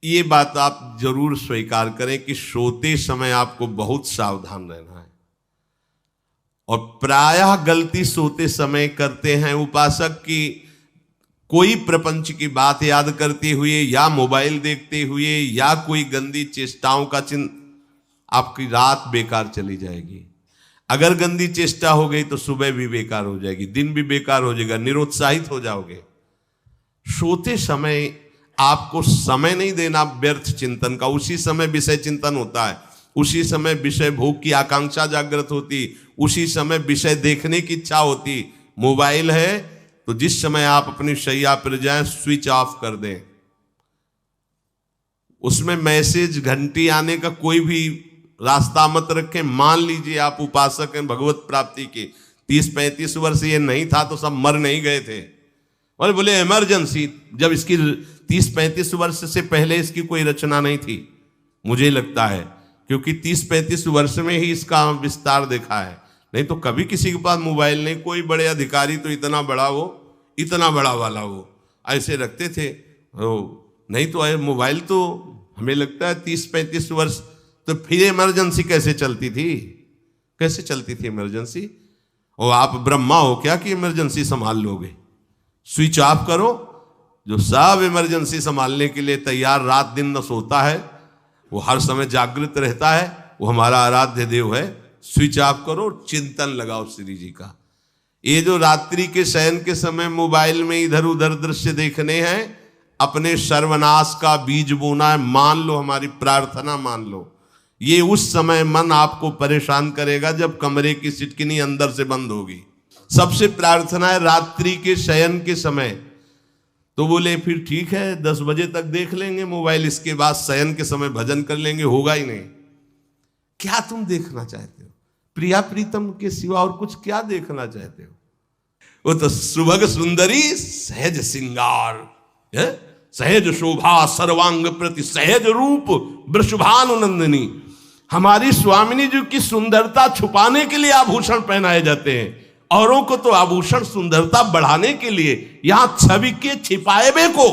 ये बात आप जरूर स्वीकार करें कि सोते समय आपको बहुत सावधान रहना है। और प्रायः गलती सोते समय करते हैं उपासक की, कोई प्रपंच की बात याद करते हुए या मोबाइल देखते हुए या कोई गंदी चेष्टाओं का आपकी रात बेकार चली जाएगी। अगर गंदी चेष्टा हो गई तो सुबह भी बेकार हो जाएगी, दिन भी बेकार हो जाएगा, निरुत्साहित हो जाओगे। सोते समय आपको समय नहीं देना व्यर्थ चिंतन का। उसी समय विषय चिंतन होता है, उसी समय विषय भोग की आकांक्षा जागृत होती, उसी समय विषय देखने की इच्छा होती। मोबाइल है तो जिस समय आप अपनी शैया पर जाएं स्विच ऑफ कर दें। उसमें मैसेज घंटी आने का कोई भी रास्ता मत रखें। मान लीजिए आप उपासक हैं भगवत प्राप्ति के, 30-35 वर्ष ये नहीं था तो सब मर नहीं गए थे। और बोले इमरजेंसी, जब इसकी 30-35 वर्ष से पहले इसकी कोई रचना नहीं थी, मुझे लगता है, क्योंकि 30-35 वर्ष में ही इसका विस्तार देखा है। नहीं तो कभी किसी के पास मोबाइल नहीं। कोई बड़े अधिकारी तो इतना बड़ा वो, इतना बड़ा वाला वो ऐसे रखते थे। नहीं तो मोबाइल तो हमें लगता है 30-35 वर्ष। तो फिर इमरजेंसी कैसे चलती थी? कैसे चलती थी इमरजेंसी? और आप ब्रह्मा हो क्या कि इमरजेंसी संभाल लोगे? स्विच ऑफ करो। जो सब इमरजेंसी संभालने के लिए तैयार, रात दिन न सोता है, वो हर समय जागृत रहता है, वो हमारा आराध्य देव है। स्विच ऑफ करो, चिंतन लगाओ श्री जी का। ये जो रात्रि के शयन के समय मोबाइल में इधर उधर दृश्य देखने हैं, अपने सर्वनाश का बीज बोना है। मान लो, हमारी प्रार्थना मान लो, ये उस समय मन आपको परेशान करेगा जब कमरे की सिटकिनी अंदर से बंद होगी। सबसे प्रार्थना है रात्रि के शयन के समय। तो बोले फिर ठीक है 10 बजे तक देख लेंगे मोबाइल, इसके बाद शयन के समय भजन कर लेंगे। होगा ही नहीं। क्या तुम देखना चाहते हो? प्रिया प्रीतम के सिवा और कुछ क्या देखना चाहते हो? वो तो सुभग सुंदरी सहज सिंगार, सहज शोभा सर्वांग प्रति सहज रूप वृषभानुनंदिनी। हमारी स्वामिनी जी की सुंदरता छुपाने के लिए आभूषण पहनाए जाते हैं, औरों को तो आभूषण सुंदरता बढ़ाने के लिए। यहां छवि के छिपाए बे को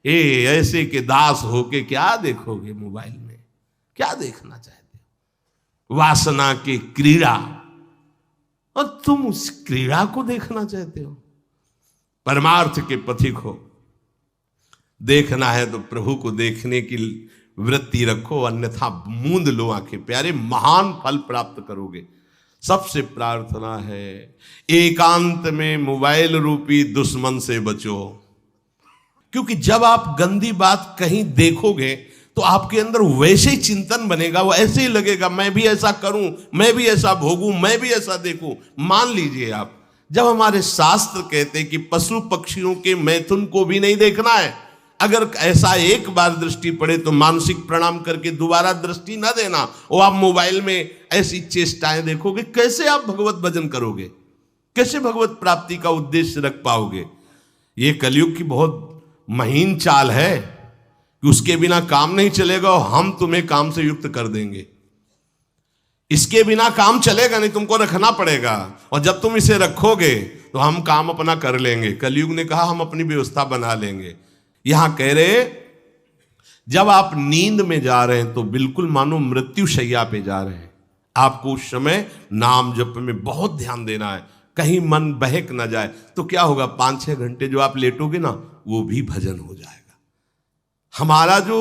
ऐसे के दास होके क्या देखोगे मोबाइल में? क्या देखना चाहते हो? वासना की क्रीड़ा, और तुम उस क्रीड़ा को देखना चाहते हो? परमार्थ के पथिक हो। देखना है तो प्रभु को देखने की वृत्ति रखो, अन्यथा मूंद लो आंखें। प्यारे, महान फल प्राप्त करोगे। सबसे प्रार्थना है एकांत में मोबाइल रूपी दुश्मन से बचो। क्योंकि जब आप गंदी बात कहीं देखोगे तो आपके अंदर वैसे ही चिंतन बनेगा, वो ऐसे ही लगेगा मैं भी ऐसा करूं, मैं भी ऐसा भोगूं, मैं भी ऐसा देखूं। मान लीजिए आप, जब हमारे शास्त्र कहते हैं कि पशु पक्षियों के मैथुन को भी नहीं देखना है, अगर ऐसा एक बार दृष्टि पड़े तो मानसिक प्रणाम करके दोबारा दृष्टि न देना। और आप मोबाइल में ऐसी चेष्टाएं देखोगे, कैसे आप भगवत भजन करोगे? कैसे भगवत प्राप्ति का उद्देश्य रख पाओगे? ये कलयुग की बहुत महीन चाल है कि उसके बिना काम नहीं चलेगा और हम तुम्हें काम से युक्त कर देंगे। इसके बिना काम चलेगा नहीं, तुमको रखना पड़ेगा। और जब तुम इसे रखोगे तो हम काम अपना कर लेंगे। कलयुग ने कहा हम अपनी व्यवस्था बना लेंगे। यहां कह रहे जब आप नींद में जा रहे हैं तो बिल्कुल मानो मृत्यु शैया पे जा रहे हैं। आपको उस समय नाम जप में बहुत ध्यान देना है, कहीं मन बहक ना जाए। तो क्या होगा, 5-6 घंटे जो आप लेटोगे ना, वो भी भजन हो जाएगा। हमारा जो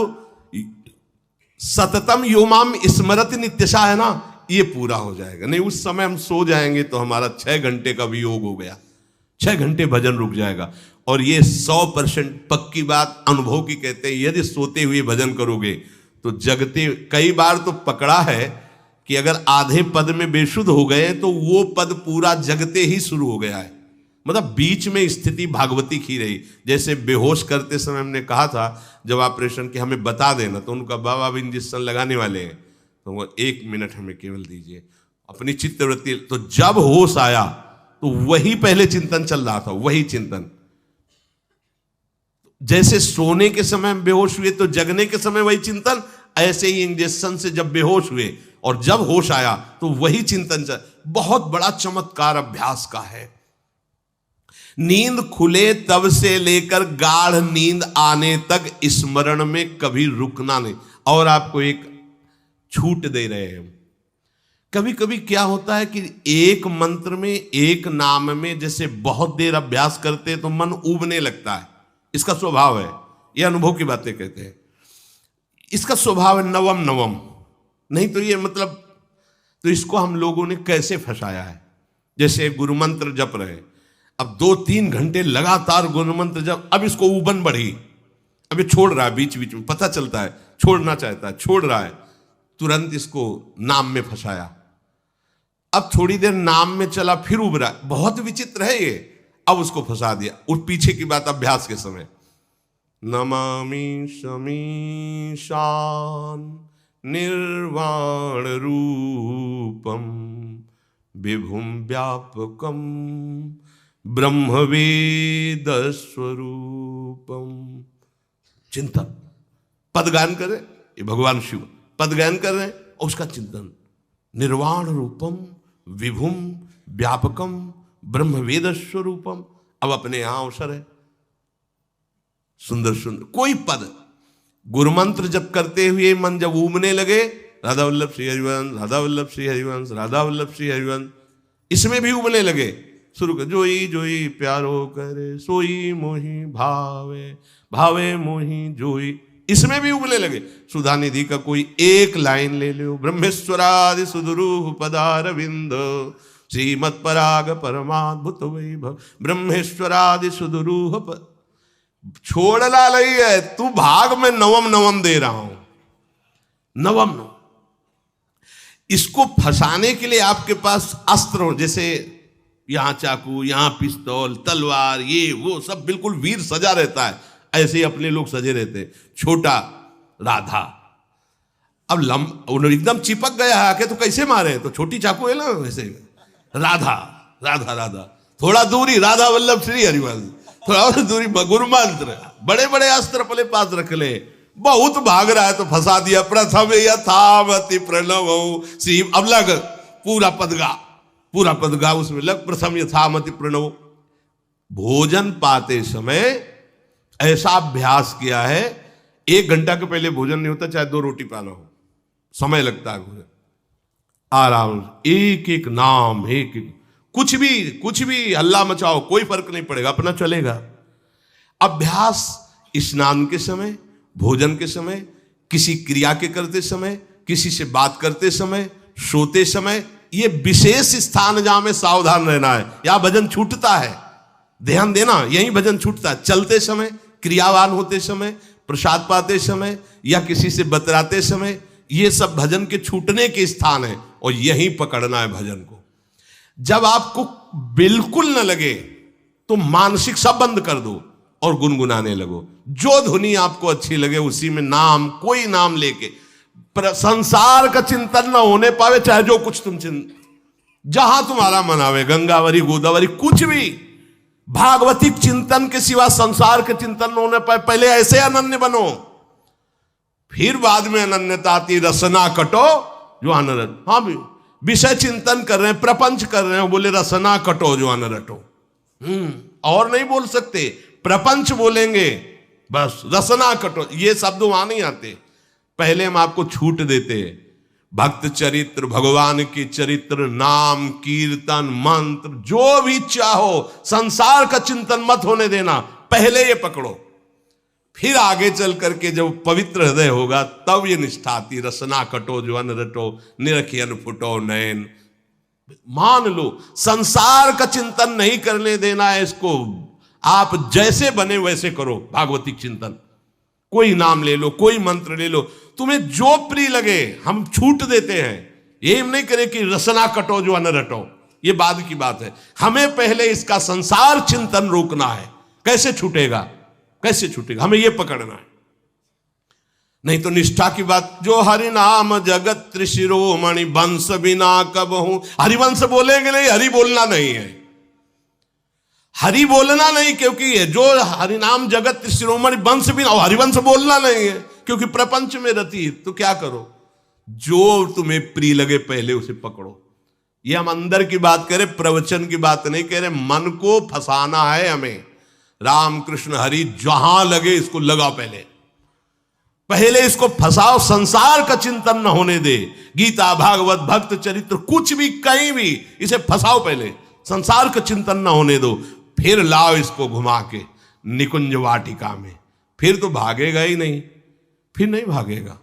सततम योमाम स्मरति नित्यशा है ना, ये पूरा हो जाएगा। नहीं, उस समय हम सो जाएंगे तो हमारा 6 घंटे का वियोग हो गया, 6 घंटे भजन रुक जाएगा। और ये 100% पक्की बात अनुभव की कहते हैं, यदि सोते हुए भजन करोगे तो जगते। कई बार तो पकड़ा है कि अगर आधे पद में बेशुद्ध हो गए तो वो पद पूरा जगते ही शुरू हो गया है। मतलब बीच में स्थिति भागवती की रही। जैसे बेहोश करते समय हमने कहा था जब ऑपरेशन के हमें बता देना, तो उनका बाबा अब इंजेक्शन लगाने वाले हैं तो वो 1 मिनट हमें केवल दीजिए, अपनी चित्तवृत्ति। तो जब होश आया तो वही पहले चिंतन चल रहा था, वही चिंतन। जैसे सोने के समय बेहोश हुए तो जगने के समय वही चिंतन, ऐसे ही इंजेक्शन से जब बेहोश हुए और जब होश आया तो वही चिंतन चल। बहुत बड़ा चमत्कार अभ्यास का है। नींद खुले तब से लेकर गाढ़ नींद आने तक स्मरण में कभी रुकना नहीं। और आपको एक छूट दे रहे हैं। कभी कभी क्या होता है कि एक मंत्र में, एक नाम में जैसे बहुत देर अभ्यास करते हैं तो मन उबने लगता है। इसका स्वभाव है, ये अनुभव की बातें कहते हैं। इसका स्वभाव है नवम नवम, नहीं तो ये मतलब, तो इसको हम लोगों ने कैसे फंसाया है। जैसे गुरु मंत्र जप रहे, अब 2-3 घंटे लगातार गुरु मंत्र जप, अब इसको उबन बढ़ी, अब ये छोड़ रहा है, बीच बीच में पता चलता है छोड़ना चाहता है, छोड़ रहा है, तुरंत इसको नाम में फंसाया। अब थोड़ी देर नाम में चला, फिर उब रहा है, बहुत विचित्र है ये, अब उसको फंसा दिया। और पीछे की बात अभ्यास के समय, नमामि शमीशान निर्वाण रूपम विभुम व्यापकम ब्रह्मवेद स्वरूपम। चिंतन, पदगान करे, ये भगवान शिव पदगान कर रहे हैं और उसका चिंतन, निर्वाण रूपम विभुम व्यापकम ब्रह्मवेद स्वरूपम। अब अपने यहां अवसर है, सुंदर सुंदर कोई पद गुरुमंत्र जब करते हुए मन जब उमने लगे, राधा वल्लभ श्री हरिवंश, राधा वल्लभ श्री हरिवंश, राधा वल्लभ श्री हरिवंश, इसमें भी उमने लगे, शुरू कर, जोई जोई प्यारो करे सोई मोही भावे, भावे मोही जोई, इसमें भी उबले लगे। सुधा निधि का कोई एक लाइन ले लो, ब्रह्मेश्वरादि सुदुरूह पदारविंद श्रीमत् पराग परमाद्भुत वैभव, ब्रह्मेश्वरादि सुदुरूह छोड़ना नहीं है, तू भाग में नवम नवम दे रहा हूं, नवम नवम। इसको फंसाने के लिए आपके पास अस्त्र हो, जैसे यहां चाकू, यहां पिस्तौल, तलवार, ये वो सब बिल्कुल वीर सजा रहता है, ऐसे ही अपने लोग सजे रहते। छोटा राधा, अब एकदम चिपक गया है आके, तो कैसे मारे, तो छोटी चाकू है ना वैसे, राधा राधा राधा, थोड़ा दूरी राधा वल्लभ श्री हरिवंश, थोड़ा और दूरी गुरु मंत्र, बड़े बड़े अस्त्र अपने पास रख ले, बहुत भाग रहा है तो फंसा दिया। प्रथम यथावति प्रणव श्री, अब लग पूरा पदगा, पूरा पदगा उसमें लग, प्रथम यथामति प्रणव। भोजन पाते समय ऐसा अभ्यास किया है, 1 घंटा के पहले भोजन नहीं होता, चाहे 2 रोटी पाना हो, समय लगता है भोजन, आराम, एक एक नाम, एक एक, कुछ भी हल्ला मचाओ, कोई फर्क नहीं पड़ेगा, अपना चलेगा। अभ्यास स्नान के समय, भोजन के समय, किसी क्रिया के करते समय, किसी से बात करते समय, सोते समय, ये विशेष स्थान जहां में सावधान रहना है। यहां भजन छूटता है, ध्यान देना, यही भजन छूटता है। चलते समय, क्रियावान होते समय, प्रसाद पाते समय या किसी से बतराते समय, ये सब भजन के छूटने के स्थान है और यहीं पकड़ना है भजन को। जब आपको बिल्कुल न लगे तो मानसिक सब बंद कर दो और गुनगुनाने लगो, जो धुनी आपको अच्छी लगे उसी में नाम, कोई नाम लेके, संसार का चिंतन न होने पावे, चाहे जो कुछ तुम जहां तुम्हारा मन आवे, गंगावरी गोदावरी, कुछ भी, भागवतिक चिंतन के सिवा संसार के चिंतन न होने पाए। पहले ऐसे अनन्य बनो, फिर बाद में अनन्यता आती, रसना कटो जो अनरट। हाँ भी विषय चिंतन कर रहे हैं, प्रपंच कर रहे हैं, बोले रसना कटो जो अनरटो, और नहीं बोल सकते, प्रपंच बोलेंगे बस, रसना कटो, ये शब्द वहां नहीं आते। पहले हम आपको छूट देते, भक्त चरित्र, भगवान की चरित्र, नाम, कीर्तन, मंत्र, जो भी चाहो, संसार का चिंतन मत होने देना, पहले ये पकड़ो, फिर आगे चल करके जब पवित्र हृदय होगा तब ये निष्ठा आती, रसना कटो जो अन रटो, निरखियन फुटो नयन। मान लो संसार का चिंतन नहीं करने देना है इसको, आप जैसे बने वैसे करो भागवतिक चिंतन, कोई नाम ले लो, कोई मंत्र ले लो, तुम्हें जो प्रिय लगे, हम छूट देते हैं। ये हम नहीं करें कि रसना कटो जो अन रटो, ये बाद की बात है, हमें पहले इसका संसार चिंतन रोकना है। कैसे छूटेगा, कैसे छूटेगा, हमें यह पकड़ना है, नहीं तो निष्ठा की बात। जो हरि नाम जगत त्रिशिरोमणि वंश बिना कब हूं, हरिवंश बोलेंगे नहीं, हरि बोलना नहीं है, हरि बोलना नहीं, क्योंकि जो हरिनाम जगत त्रिशिरोमणि वंश बिना, हरिवंश बोलना नहीं है क्योंकि प्रपंच में रति। तो क्या करो, जो तुम्हें प्रिय लगे पहले उसे पकड़ो। ये हम अंदर की बात कह रहे, प्रवचन की बात नहीं कह रहे। मन को फंसाना है हमें। राम कृष्ण हरि जहां लगे इसको लगा, पहले इसको फंसाओ, संसार का चिंतन न होने दे। गीता भागवत भक्त चरित्र कुछ भी कहीं भी इसे फंसाओ, पहले संसार का चिंतन न होने दो, फिर लाओ इसको घुमा के निकुंज वाटिका में। फिर तो भागेगा ही नहीं, फिर नहीं भागेगा।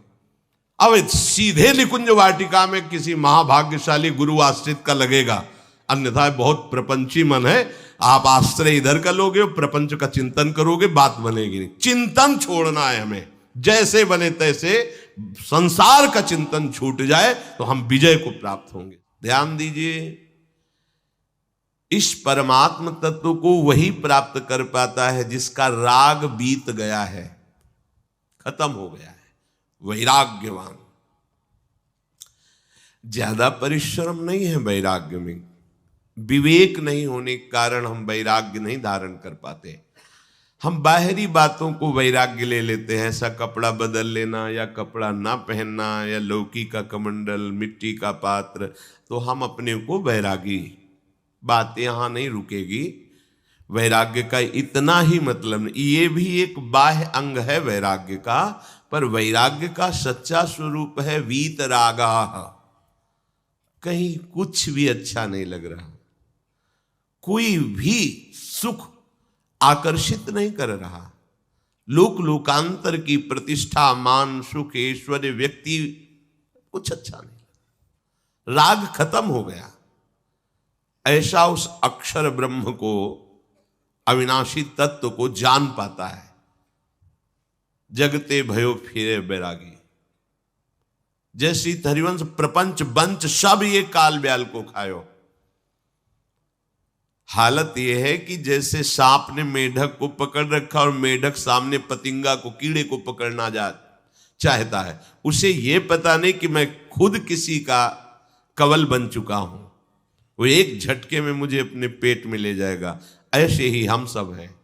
अब सीधे निकुंज वाटिका में किसी महाभाग्यशाली गुरु आश्रित का लगेगा, अन्यथा बहुत प्रपंची मन है। आप आश्रय इधर का लोगे, प्रपंच का चिंतन करोगे, बात बनेगी नहीं। चिंतन छोड़ना है हमें, जैसे बने तैसे संसार का चिंतन छूट जाए तो हम विजय को प्राप्त होंगे। ध्यान दीजिए, इस परमात्म तत्व को वही प्राप्त कर पाता है जिसका राग बीत गया है, खत्म हो गया है, वैराग्यवान। ज्यादा परिश्रम नहीं है वैराग्य में, विवेक नहीं होने के कारण हम वैराग्य नहीं धारण कर पाते। हम बाहरी बातों को वैराग्य ले लेते हैं, ऐसा कपड़ा बदल लेना या कपड़ा ना पहनना या लौकी का कमंडल, मिट्टी का पात्र, तो हम अपने को वैरागी। बात यहां नहीं रुकेगी। वैराग्य का इतना ही मतलब नहीं, ये भी एक बाह्य अंग है वैराग्य का, पर वैराग्य का सच्चा स्वरूप है वीतरागा। कहीं कुछ भी अच्छा नहीं लग रहा, कोई भी सुख आकर्षित नहीं कर रहा, लोक लोकांतर की प्रतिष्ठा, मान, सुख, ऐश्वर्य, व्यक्ति, कुछ अच्छा नहीं, राग खत्म हो गया। ऐसा उस अक्षर ब्रह्म को, अविनाशी तत्व को जान पाता है। जगते भयो फिरे बैरागी। जैसी हरिवंश प्रपंच बंच सब ये काल ब्याल को खायो। हालत यह है कि जैसे सांप ने मेढक को पकड़ रखा और मेढक सामने पतिंगा को, कीड़े को पकड़ना चाहता है। उसे यह पता नहीं कि मैं खुद किसी का कवल बन चुका हूं, वो एक झटके में मुझे अपने पेट में ले जाएगा। ऐसे ही हम सब हैं,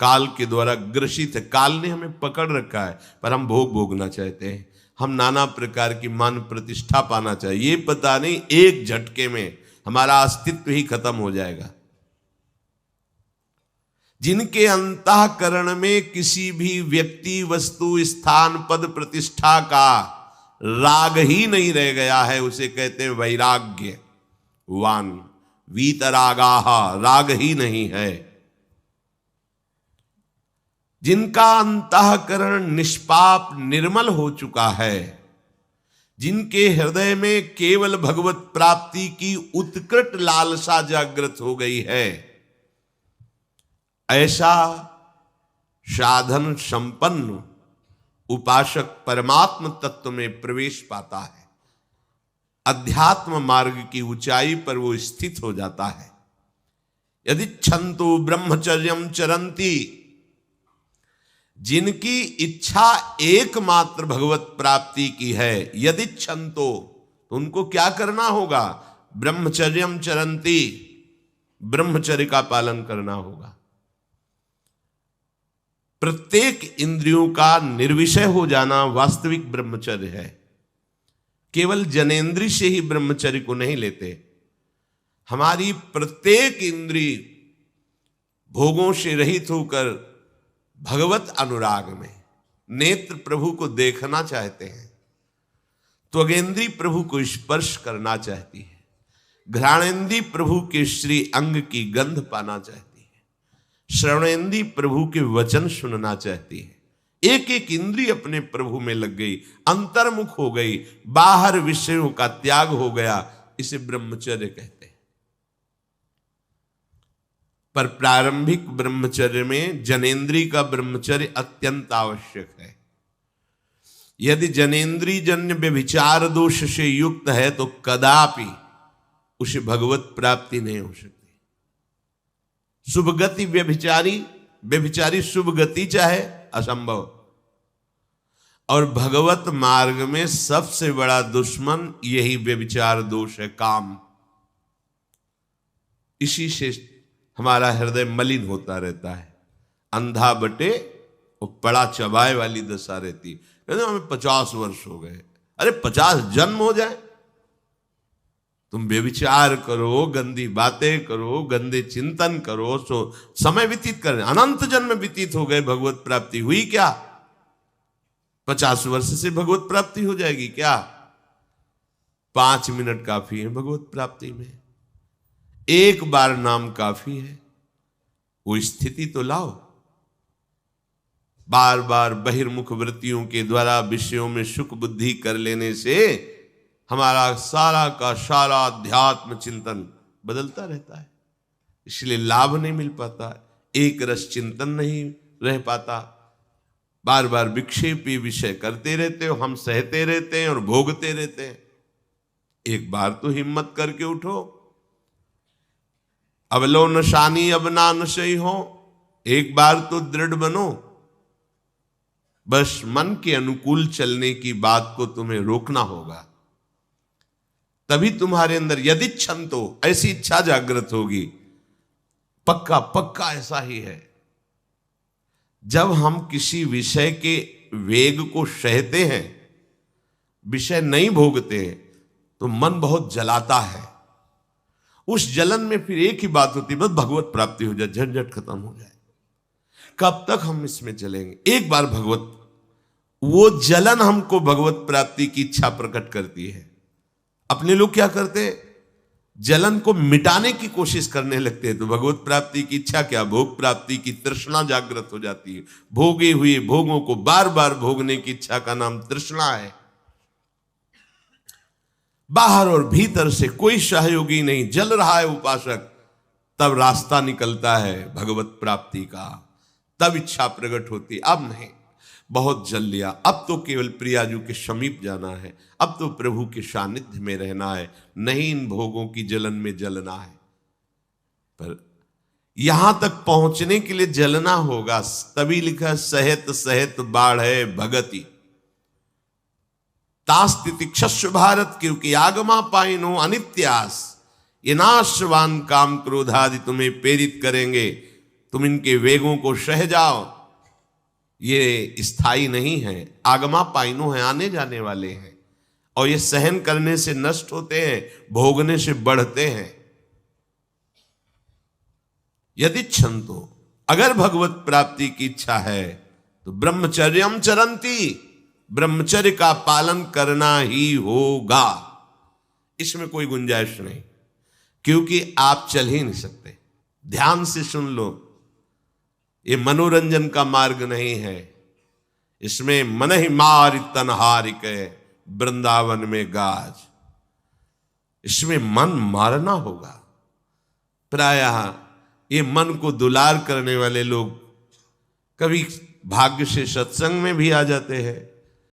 काल के द्वारा ग्रसित है। काल ने हमें पकड़ रखा है, पर हम भोग भोगना चाहते हैं। हम नाना प्रकार की मान प्रतिष्ठा पाना चाहिए, ये पता नहीं एक झटके में हमारा अस्तित्व ही खत्म हो जाएगा। जिनके अंतःकरण में किसी भी व्यक्ति, वस्तु, स्थान, पद, प्रतिष्ठा का राग ही नहीं रह गया है, उसे कहते हैं वैराग्यवान। वीतरागाः, राग ही नहीं है। जिनका अंतःकरण निष्पाप निर्मल हो चुका है, जिनके हृदय में केवल भगवत प्राप्ति की उत्कट लालसा जागृत हो गई है, ऐसा साधन संपन्न उपासक परमात्म तत्व में प्रवेश पाता है। अध्यात्म मार्ग की ऊंचाई पर वो स्थित हो जाता है। यदि छंतु ब्रह्मचर्यम चरंती, जिनकी इच्छा एकमात्र भगवत प्राप्ति की है, यदि छंतो, तो उनको क्या करना होगा? ब्रह्मचर्यम चरंती, ब्रह्मचर्य का पालन करना होगा। प्रत्येक इंद्रियों का निर्विषय हो जाना वास्तविक ब्रह्मचर्य है। केवल जनेंद्रिय से ही ब्रह्मचर्य को नहीं लेते। हमारी प्रत्येक इंद्रिय भोगों से रहित होकर भगवत अनुराग में, नेत्र प्रभु को देखना चाहते हैं, त्वगेंद्री प्रभु को स्पर्श करना चाहती है, घ्राणेंद्री प्रभु के श्री अंग की गंध पाना चाहती है, श्रवणेंद्री प्रभु के वचन सुनना चाहती है। एक एक इंद्रिय अपने प्रभु में लग गई, अंतर्मुख हो गई, बाहर विषयों का त्याग हो गया। इसे ब्रह्मचर्य कहते हैं। पर प्रारंभिक ब्रह्मचर्य में जनेंद्रिय का ब्रह्मचर्य अत्यंत आवश्यक है। यदि जनेंद्रिय जन्य व्यभिचार दोष से युक्त है तो कदापि उसे भगवत प्राप्ति नहीं हो सकती। शुभ गति व्यभिचारी शुभ गति चाहे, असंभव। और भगवत मार्ग में सबसे बड़ा दुश्मन यही व्यभिचार दोष है, काम। इसी से हमारा हृदय मलिन होता रहता है, अंधा बटे और पड़ा चबाए वाली दशा रहती। कहते हमें 50 वर्ष हो गए। अरे 50 जन्म हो जाए तुम व्यभिचार करो, गंदी बातें करो, गंदे चिंतन करो, सो समय व्यतीत कर, अनंत जन्म व्यतीत हो गए, भगवत प्राप्ति हुई क्या? 50 वर्ष से भगवत प्राप्ति हो जाएगी क्या? 5 मिनट काफी है भगवत प्राप्ति में, एक बार नाम काफी है। वो स्थिति तो लाओ। बार बार बहिर्मुख वृत्तियों के द्वारा विषयों में सुख बुद्धि कर लेने से हमारा सारा का सारा अध्यात्म चिंतन बदलता रहता है, इसलिए लाभ नहीं मिल पाता, एक रस चिंतन नहीं रह पाता। बार बार विक्षेपी विषय करते रहते हो, हम सहते रहते हैं और भोगते रहते हैं। एक बार तो हिम्मत करके उठो, अब लो नशानी अब ना नशई हो, एक बार तो दृढ़ बनो। बस मन के अनुकूल चलने की बात को तुम्हें रोकना होगा, तभी तुम्हारे अंदर यदि इच्छन तो ऐसी इच्छा जागृत होगी। पक्का पक्का ऐसा ही है, जब हम किसी विषय के वेग को सहते हैं, विषय नहीं भोगते हैं, तो मन बहुत जलाता है। उस जलन में फिर एक ही बात होती है, बस भगवत प्राप्ति हो जाए, झंझट खत्म हो जाए। कब तक हम इसमें चलेंगे? एक बार भगवत, वो जलन हमको भगवत प्राप्ति की इच्छा प्रकट करती है। अपने लोग क्या करते, जलन को मिटाने की कोशिश करने लगते हैं, तो भगवत प्राप्ति की इच्छा क्या, भोग प्राप्ति की तृष्णा जागृत हो जाती है। भोगे हुए भोगों को बार बार भोगने की इच्छा का नाम तृष्णा है। बाहर और भीतर से कोई सहयोगी नहीं, जल रहा है उपासक, तब रास्ता निकलता है भगवत प्राप्ति का, तब इच्छा प्रकट होती। अब नहीं, बहुत जल लिया, अब तो केवल प्रियाजू के समीप जाना है, अब तो प्रभु के सानिध्य में रहना है, नहीं इन भोगों की जलन में जलना है। पर यहां तक पहुंचने के लिए जलना होगा, तभी लिखा सहित सहित बाढ़ है भगति तास्तितिक्षस्व भारत, क्योंकि आगमा पाइनो अनित्यास, ये नाशवान काम क्रोधादि तुम्हें प्रेरित करेंगे, तुम इनके वेगों को सह जाओ, ये स्थायी नहीं है। आगमा पाइनो है, आने जाने वाले हैं, और ये सहन करने से नष्ट होते हैं, भोगने से बढ़ते हैं। यदि छंतो, अगर भगवत प्राप्ति की इच्छा है तो ब्रह्मचर्यम चरंती, ब्रह्मचर्य का पालन करना ही होगा, इसमें कोई गुंजाइश नहीं, क्योंकि आप चल ही नहीं सकते। ध्यान से सुन लो, ये मनोरंजन का मार्ग नहीं है, इसमें मन ही मार तनहारिक वृंदावन में गाज, इसमें मन मारना होगा। प्रायः ये मन को दुलार करने वाले लोग कभी भाग्य से सत्संग में भी आ जाते हैं,